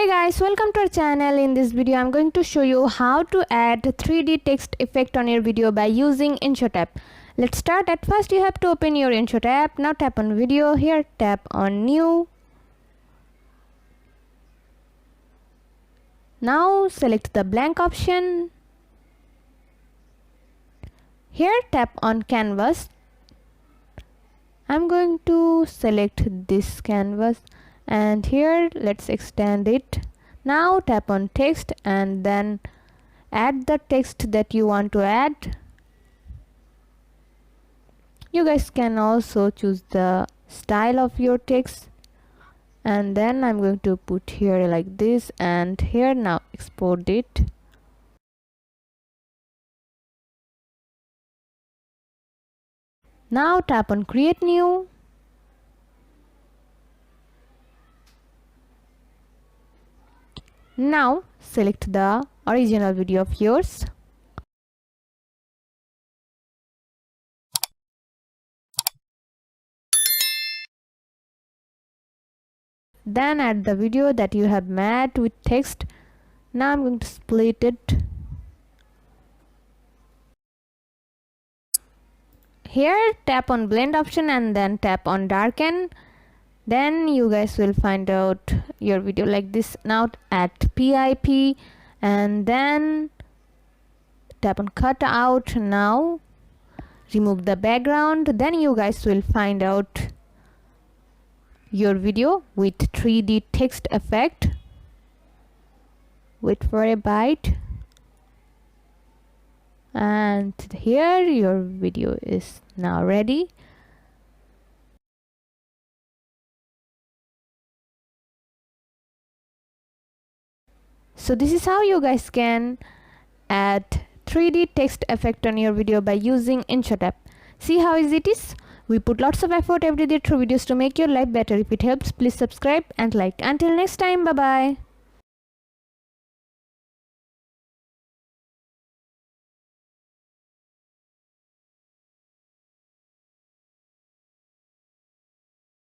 Hey guys, welcome to our channel. In this video I'm going to show you how to add 3D text effect on your video by using InShot app. Let's start. At first you have to open your InShot app. Now tap on video. Here tap on new. Now select the blank option. Here tap on canvas. I'm going to select this canvas and here let's extend it. Now tap on text and then add the text that you want to add. You guys can also choose the style of your text, and then I'm going to put here like this, and here now export it. Now tap on create new. Now select the original video of yours. Then add the video that you have made with text. Now I'm going to split it. Here tap on blend option and then tap on darken. Then you guys will find out your video like this. Now add PIP and then tap on cut out. Now remove the background. Then you guys will find out your video with 3D text effect. Wait for a bite. And here your video is now ready. So this is how you guys can add 3D text effect on your video by using InShot app. See how easy it is? We put lots of effort every day through videos to make your life better. If it helps, please subscribe and like. Until next time, bye bye.